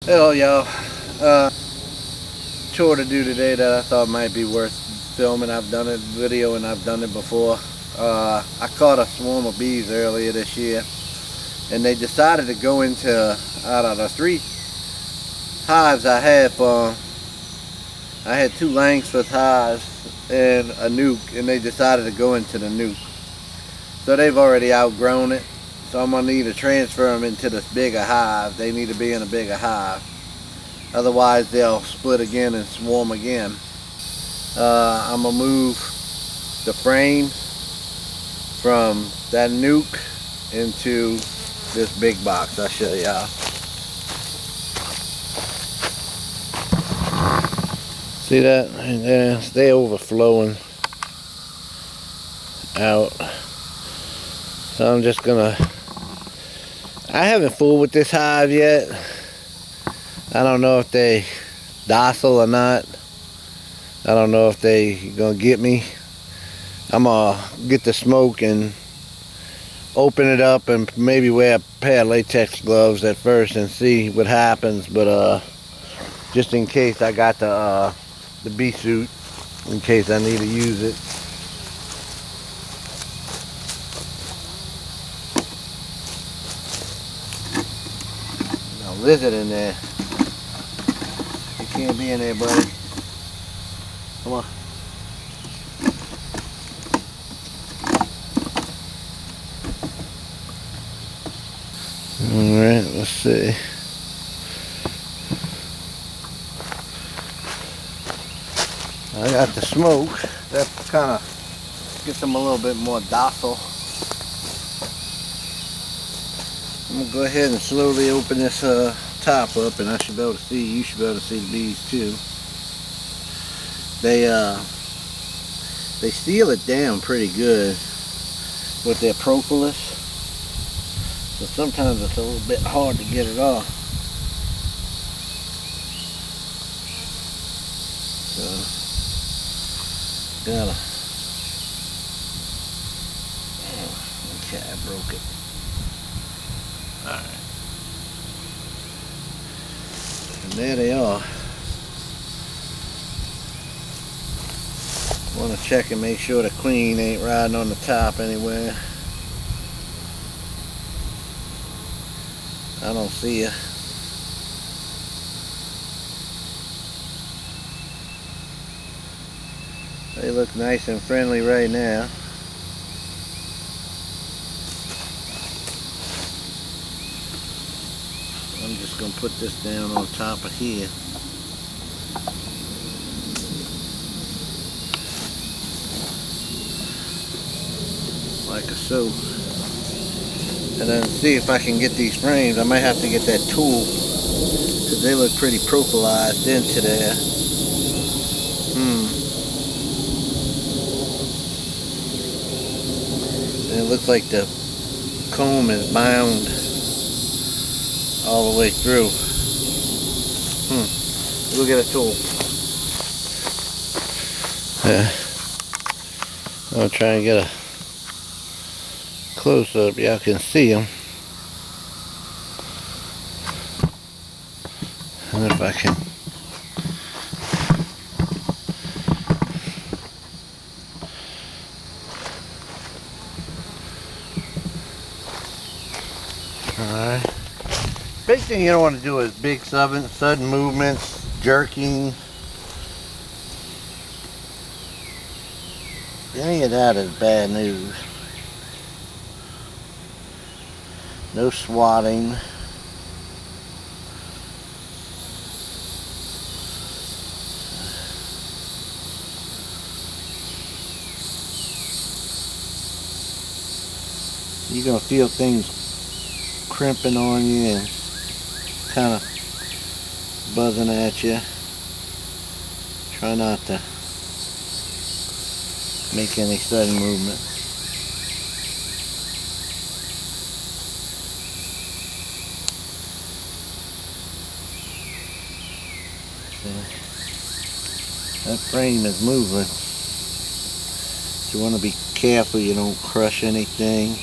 Hello y'all. Chore to do today that I thought might be worth filming. I've done it video and I've done it before. I caught a swarm of bees earlier this year and they decided to go into, out of the 3 hives I had for, I had 2 Langsford hives and a nuke, and they decided to go into the nuke. So they've already outgrown it. So I'm going to need to transfer them into this bigger hive. They need to be in a bigger hive. Otherwise they'll split again and swarm again. I'm going to move the frames from that nuke into this big box. I'll show y'all. See that? And they're overflowing out. So I'm just gonna, I haven't fooled with this hive yet. I don't know if they docile or not. I don't know if they gonna get me. I'm gonna get the smoke and open it up and maybe wear a pair of latex gloves at first and see what happens. But just in case, I got the bee suit in case I need to use it. Now lizard in there. You can't be in there, buddy. Come on. Alright, let's see. I got the smoke. That kind of gets them a little bit more docile. I'm going to go ahead and slowly open this top up, and I should be able to see, you should be able to see the bees too. They seal it down pretty good with their propolis. So sometimes it's a little bit hard to get it off. So gotta. Okay, I broke it. Alright. And there they are. Want to check and make sure the queen ain't riding on the top anywhere. I don't see her. They look nice and friendly right now. I'm just going to put this down on top of here. Like so. And then see if I can get these frames. I might have to get that tool because they look pretty propolized into there. And it looks like the comb is bound all the way through. We'll get a tool. Yeah. I'll try and get a close up. Y'all can see them. And if I can. Alright. Big thing you don't want to do is big sudden movements, jerking. Any of that is bad news. No swatting. You're going to feel things crimping on you and kind of buzzing at you. Try not to make any sudden movement. That frame is moving. So you want to be careful you don't crush anything.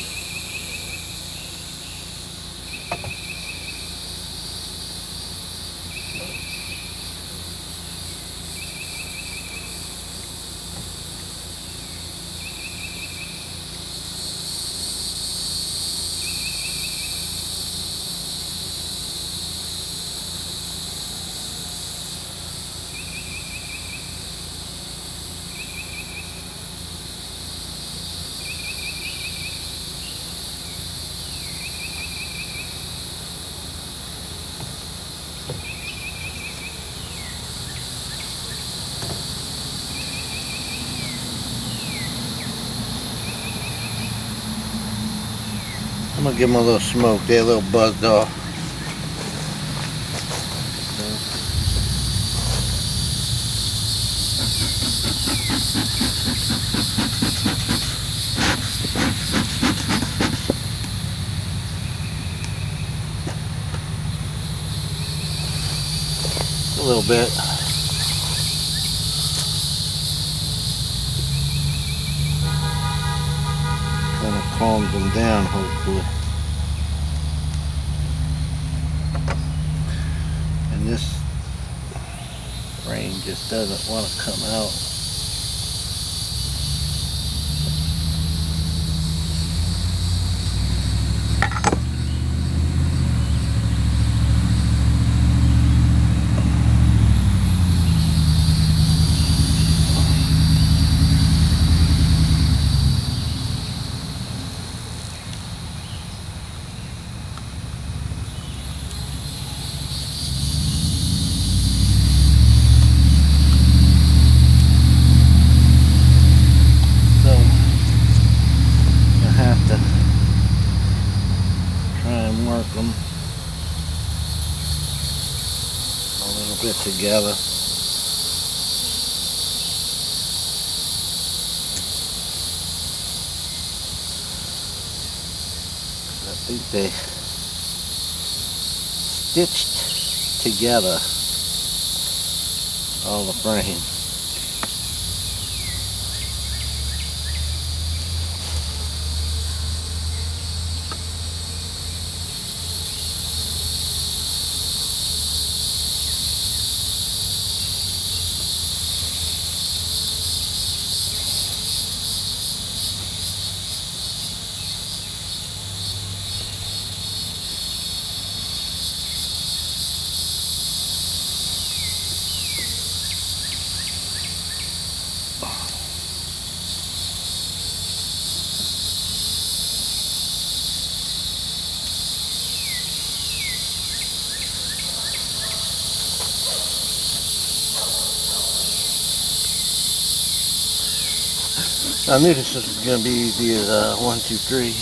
gonna give them a little smoke. They're a little buzzed off. A little bit. Kind of calms them down, hopefully. And this rain just doesn't want to come out. Work them a little bit together. I think they stitched together all the frames. I knew this was going to be easy as 1, 2, 3.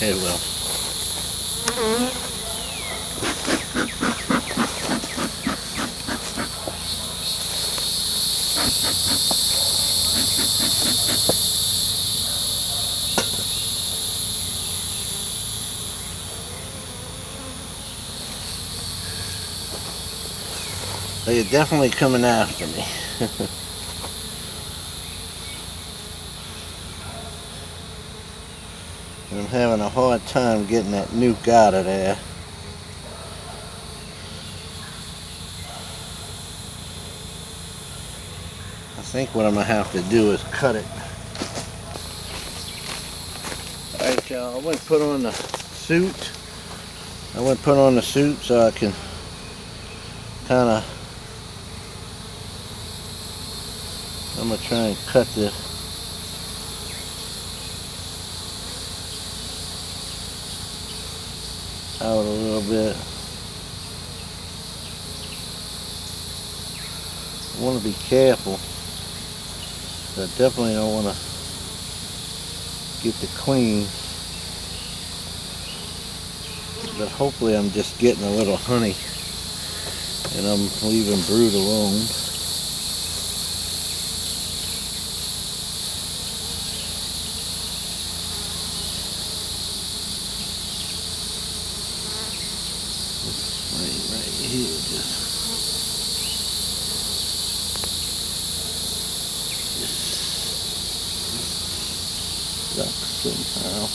Okay, well. They're definitely coming after me. I'm having a hard time getting that nuke out of there. I think what I'm going to have to do is cut it. Alright y'all, I went and put on the suit. So I can kind of, I'm going to try and cut this. Out a little bit. want to be careful. So I definitely don't want to get the queen. But hopefully I'm just getting a little honey and I'm leaving brood alone. Right here, just stuck somehow.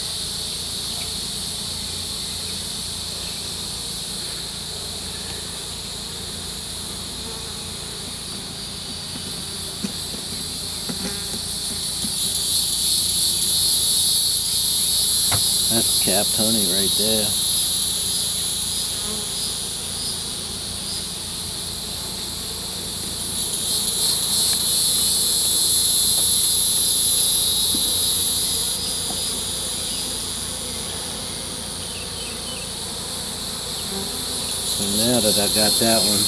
That's capped honey right there. So now that I got that one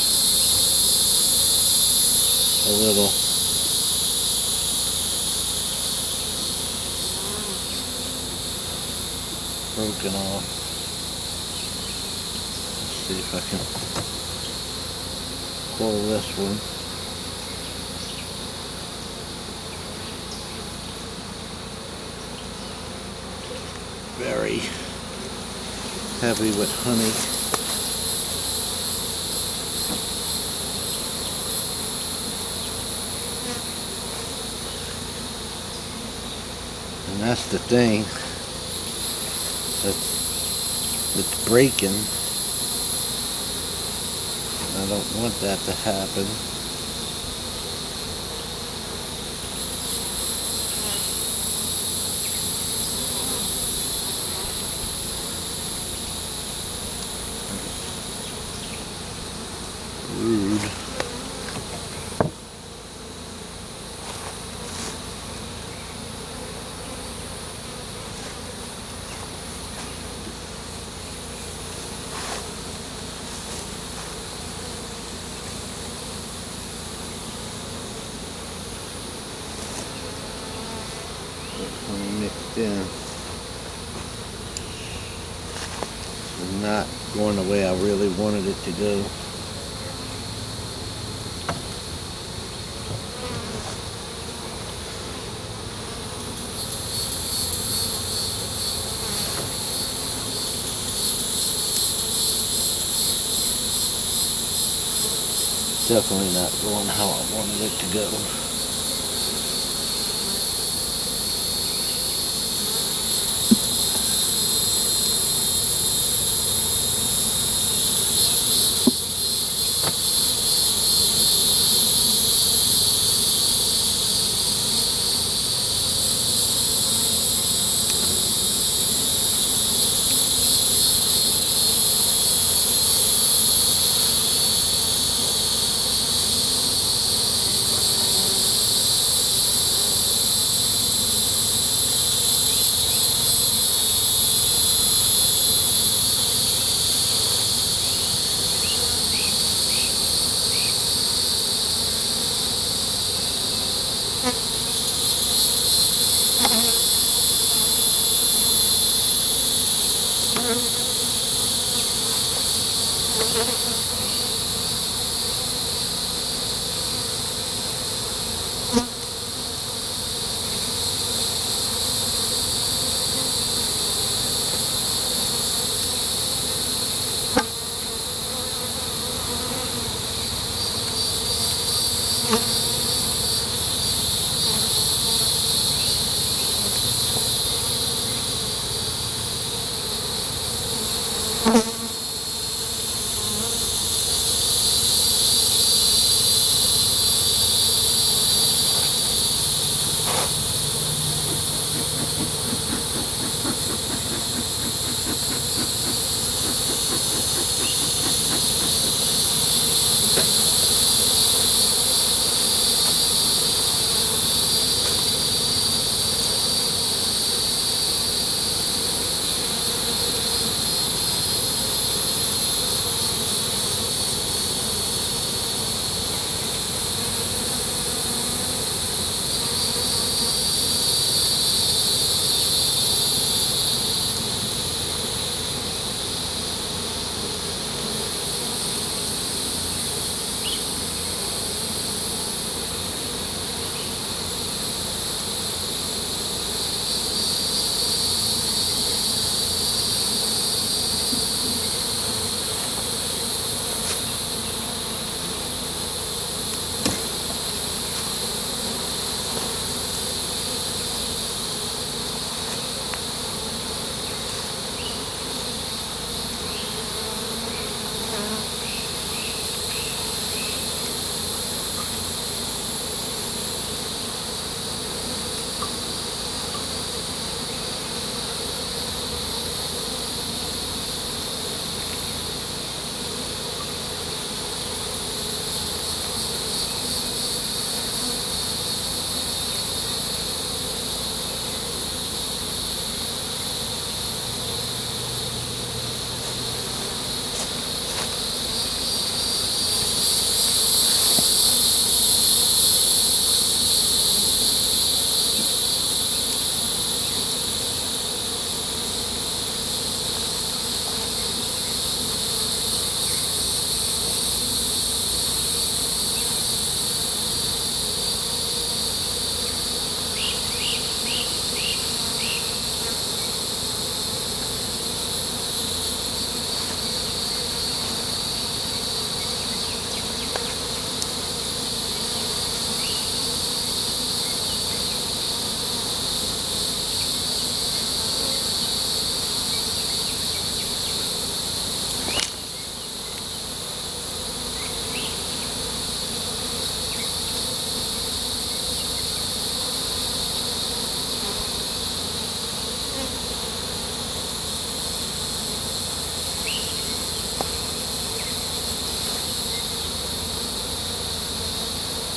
a little broken off, let's see if I can pull this one. Very heavy with honey. And that's the thing that's breaking. I don't want that to happen. Rude. Mixed in. It's not going the way I really wanted it to go. Definitely not going how I wanted it to go.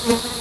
One,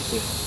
two.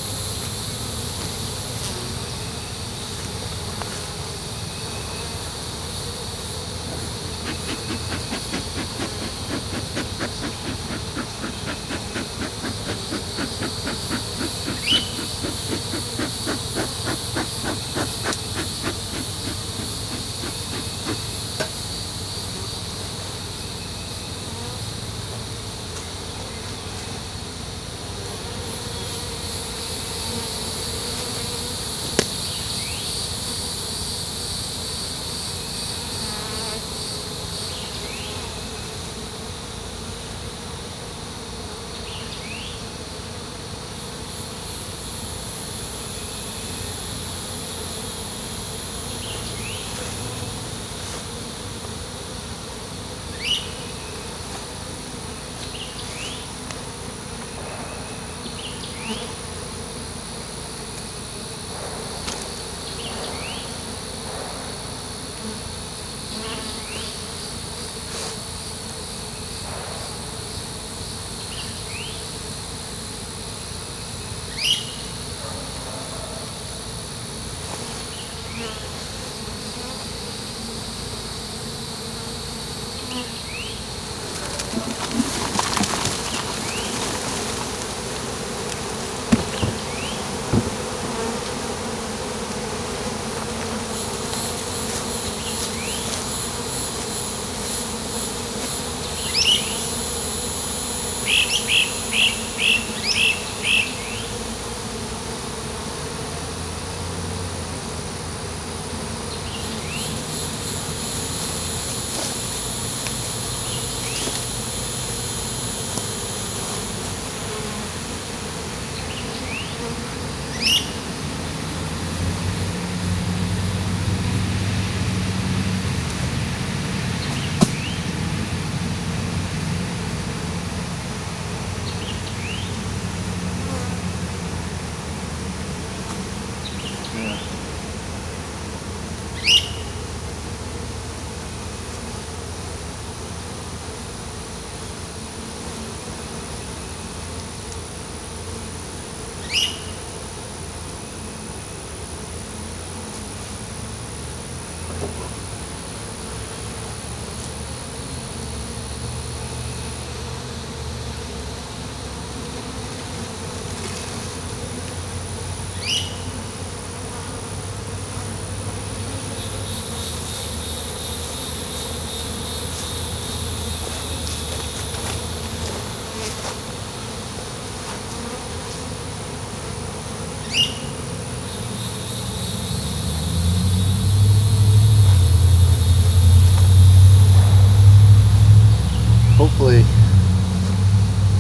Hopefully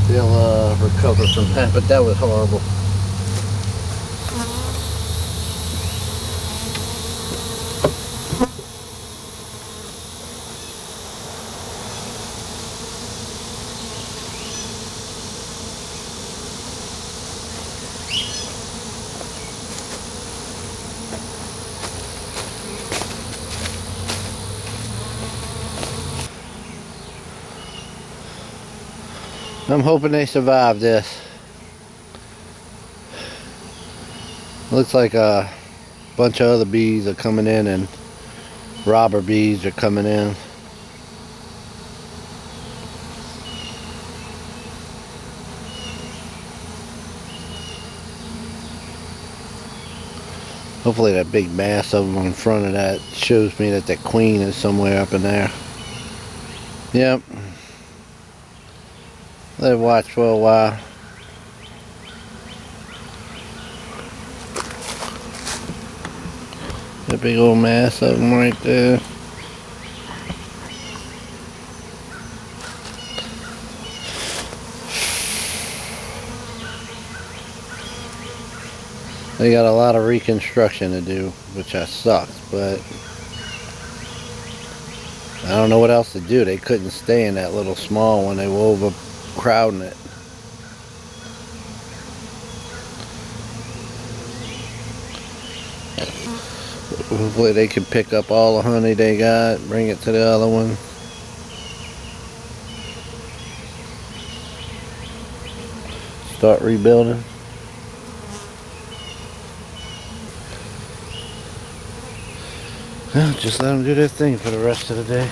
they'll recover from that, but that was horrible. I'm hoping they survive this. Looks like a bunch of other bees are coming in, and robber bees are coming in. Hopefully that big mass of them in front of that shows me that the queen is somewhere up in there. Yep. They've watched for a while. That big old mass of them right there. They got a lot of reconstruction to do, which sucks, but I don't know what else to do. They couldn't stay in that little small one. They were overcrowding it. Hopefully they can pick up all the honey they got, bring it to the other one. Start rebuilding. Well, just let them do their thing for the rest of the day.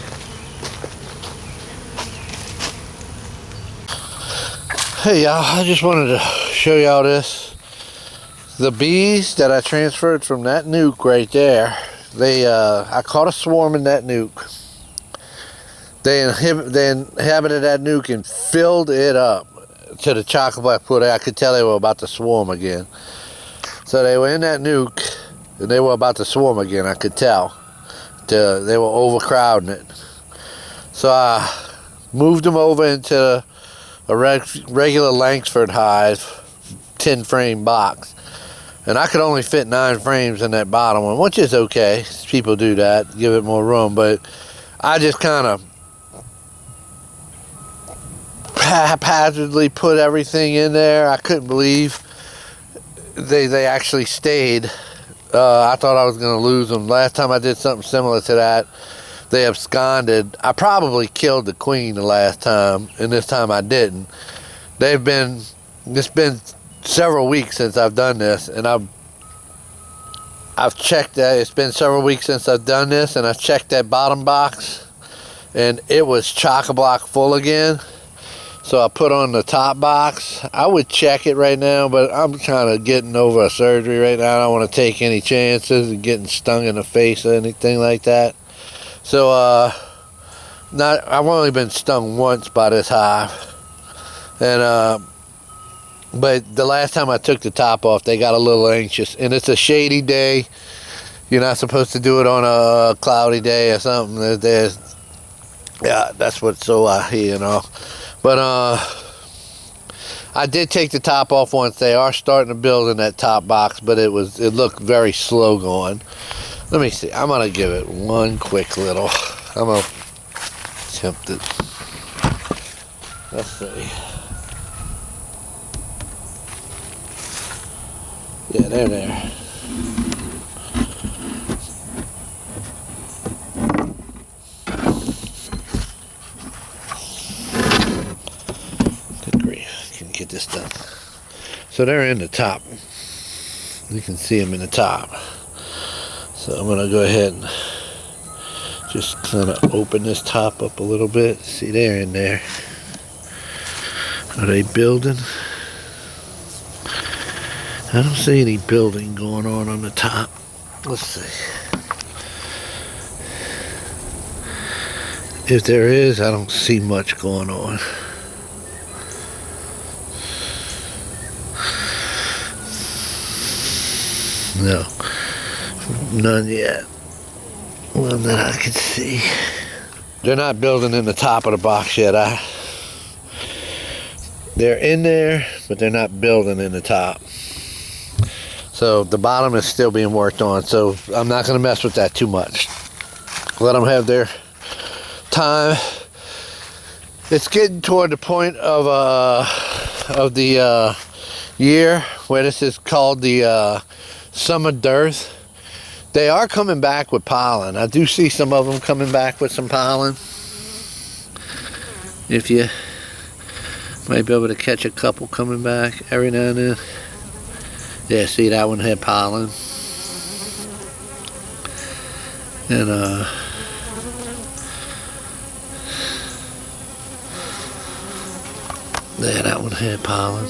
Hey y'all, I just wanted to show y'all this. The bees that I transferred from that nuke right there, I caught a swarm in that nuke. They inhabited that nuke and filled it up to the chocolate black pudding. I could tell they were about to swarm again. So they were in that nuke and they were about to swarm again, I could tell. They were overcrowding it. So I moved them over into a regular Langsford hive 10 frame box, and I could only fit 9 frames in that bottom one, which is okay. People do that, give it more room, but I just kind of haphazardly put everything in there. I couldn't believe they actually stayed. I thought I was going to lose them. Last time I did something similar to that, they absconded. I probably killed the queen the last time, and this time I didn't. It's been several weeks since I've done this, and I've checked that. It's been several weeks since I've done this, and I checked that bottom box, and it was chock-a-block full again. So I put on the top box. I would check it right now, but I'm kind of getting over a surgery right now. I don't want to take any chances of getting stung in the face or anything like that. So I've only been stung once by this hive, and but the last time I took the top off, they got a little anxious. And it's a shady day. You're not supposed to do it on a cloudy day or something. Yeah, that's what's so you know. But I did take the top off once. They are starting to build in that top box, but it looked very slow going. Let me see. I'm gonna give it one quick little. I'm gonna attempt it. Let's see. Yeah, they're there. Good grief, can get this done. So they're in the top. You can see them in the top. So I'm gonna go ahead and Just kind of open this top up a little bit. See, they're in there. Are they building? I don't see any building going on the top. Let's see. If there is, I don't see much going on. No, none yet. None that I can see. They're not building in the top of the box yet. They're in there, but they're not building in the top. So the bottom is still being worked on. So I'm not going to mess with that too much. Let them have their time. It's getting toward the point of the year where this is called the summer dearth. They are coming back with pollen. I do see some of them coming back with some pollen. If you might be able to catch a couple coming back every now and then. Yeah, see, that one had pollen. And yeah, that one had pollen.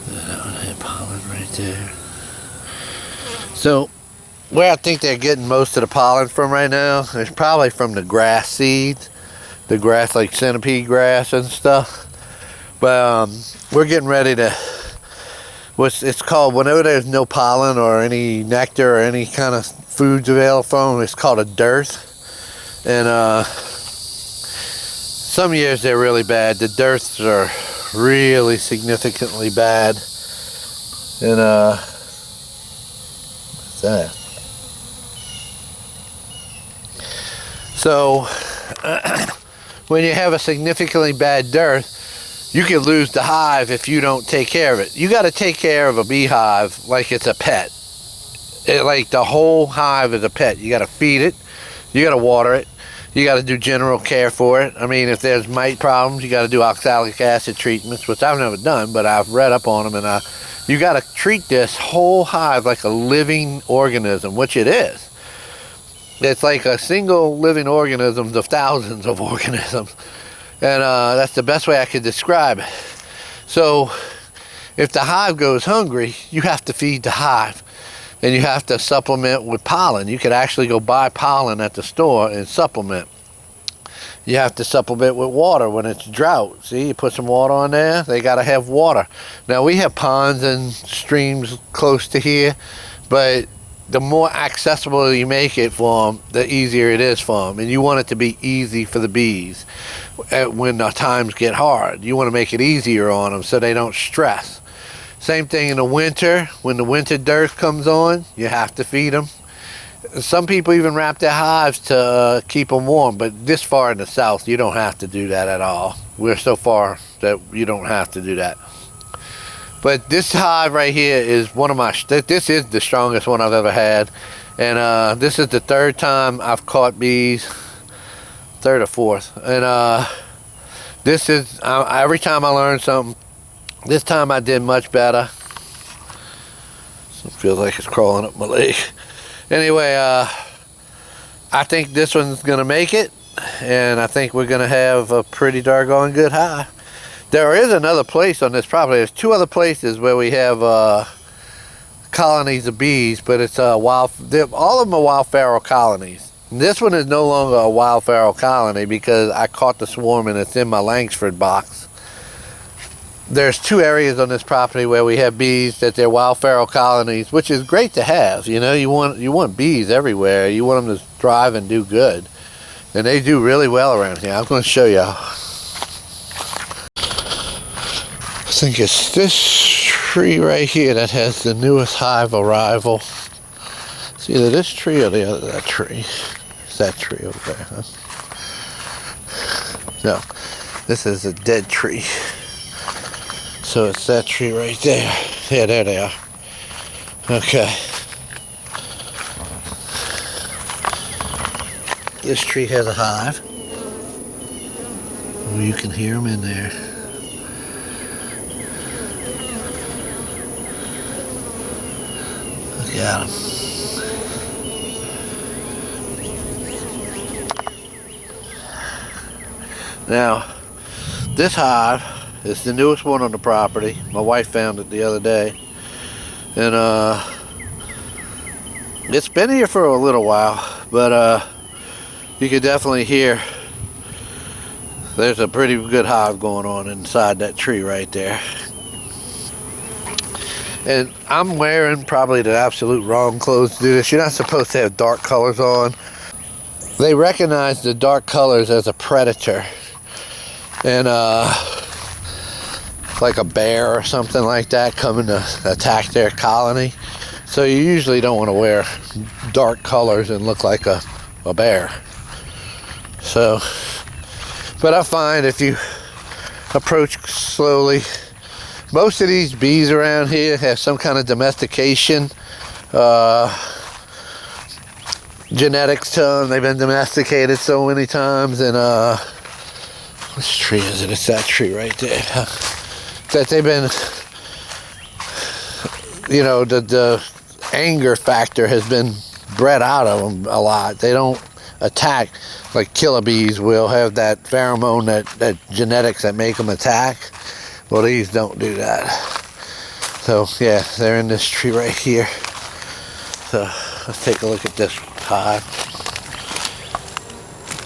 That one had pollen right there. So, where I think they're getting most of the pollen from right now is probably from the grass seeds. The grass, like centipede grass and stuff. But we're getting ready to, it's called, whenever there's no pollen or any nectar or any kind of foods available from them, it's called a dearth. And some years they're really bad. The dearths are really significantly bad. And what's that? So when you have a significantly bad dearth, you can lose the hive if you don't take care of it. You got to take care of a beehive like it's a pet. Like the whole hive is a pet. You got to feed it. You got to water it. You got to do general care for it. I mean, if there's mite problems, you got to do oxalic acid treatments, which I've never done, but I've read up on them. And you got to treat this whole hive like a living organism, which it is. It's like a single living organism of thousands of organisms. And that's the best way I could describe it. So if the hive goes hungry, you have to feed the hive. And you have to supplement with pollen. You could actually go buy pollen at the store and supplement. You have to supplement with water when it's drought. See, you put some water on there, they got to have water. Now, we have ponds and streams close to here, but the more accessible you make it for them, the easier it is for them. And you want it to be easy for the bees when the times get hard. You want to make it easier on them so they don't stress. Same thing in the winter. When the winter dearth comes on, you have to feed them. Some people even wrap their hives to keep them warm, but this far in the south, you don't have to do that at all. We're so far that you don't have to do that. But this hive right here is one of my, this is the strongest one I've ever had. And this is the third time I've caught bees, third or fourth. And this is, every time I learn something, this time I did much better. It feels like it's crawling up my leg. Anyway, I think this one's gonna make it. And I think we're gonna have a pretty doggone good hive. There is another place on this property. There's two other places where we have colonies of bees, but it's all of them are wild pharaoh colonies. This one is no longer a wild pharaoh colony because I caught the swarm and it's in my Langsford box. There's two areas on this property where we have bees that they're wild pharaoh colonies, which is great to have. You know, you want bees everywhere. You want them to thrive and do good, and they do really well around here. I'm going to show you. I think it's this tree right here that has the newest hive arrival. It's either this tree or the other that tree. It's that tree over there, huh? No, this is a dead tree. So it's that tree right there. Yeah, there they are. Okay. This tree has a hive. You can hear them in there. Look at them. Now, this hive is the newest one on the property. My wife found it the other day. And it's been here for a little while, but you can definitely hear there's a pretty good hive going on inside that tree right there. And I'm wearing probably the absolute wrong clothes to do this. You're not supposed to have dark colors on. They recognize the dark colors as a predator. And like a bear or something like that coming to attack their colony. So you usually don't want to wear dark colors and look like a bear. So, but I find if you approach slowly, most of these bees around here have some kind of domestication, genetics to them. They've been domesticated so many times. And which tree is it? It's that tree right there. That they've been, you know, the anger factor has been bred out of them a lot. They don't attack like killer bees will have that pheromone, that genetics that make them attack. Well, these don't do that. So yeah, they're in this tree right here. So let's take a look at this hive.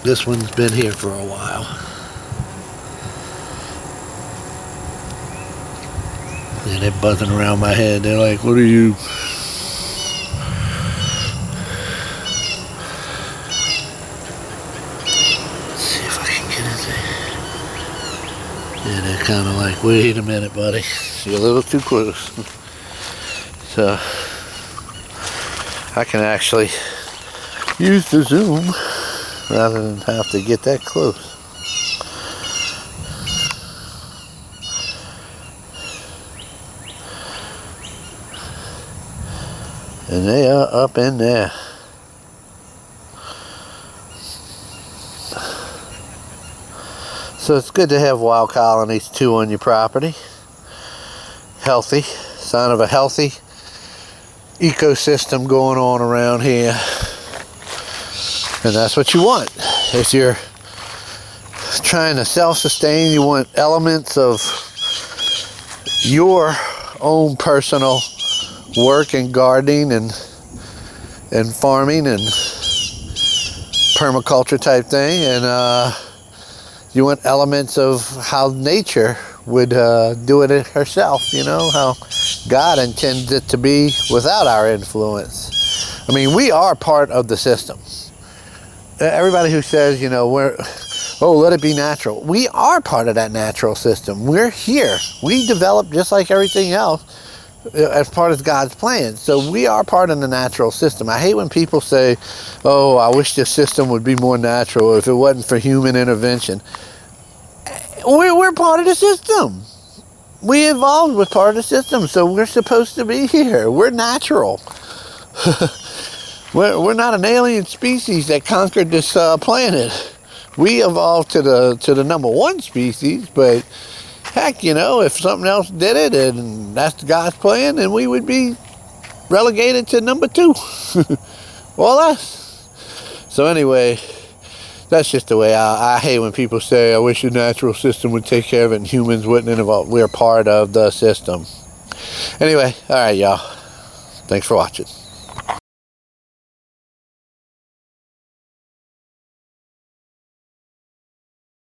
This one's been here for a while. And they're buzzing around my head. They're like, what are you? Let's see if I can get in there. And they're kind of like, wait a minute, buddy. You're a little too close. So I can actually use the zoom rather than have to get that close. And they are up in there. So it's good to have wild colonies too on your property. Healthy, sign of a healthy ecosystem going on around here. And that's what you want. If you're trying to self-sustain, you want elements of your own personal work and gardening and farming and permaculture type thing, and you want elements of how nature would do it herself, you know, how God intends it to be without our influence. I mean, we are part of the system. Everybody who says, you know, let it be natural. We are part of that natural system. We're here. We develop just like everything else as part of God's plan. So we are part of the natural system. I hate when people say, oh, I wish this system would be more natural if it wasn't for human intervention. We're part of the system. We evolved with part of the system, so we're supposed to be here. We're natural. We're not an alien species that conquered this planet. We evolved to the number one species, but heck, you know, if something else did it and that's God's plan, then we would be relegated to number two or less. So anyway, that's just the way I hate when people say, I wish the natural system would take care of it and humans wouldn't involve. We're part of the system. Anyway, all right, y'all. Thanks for watching.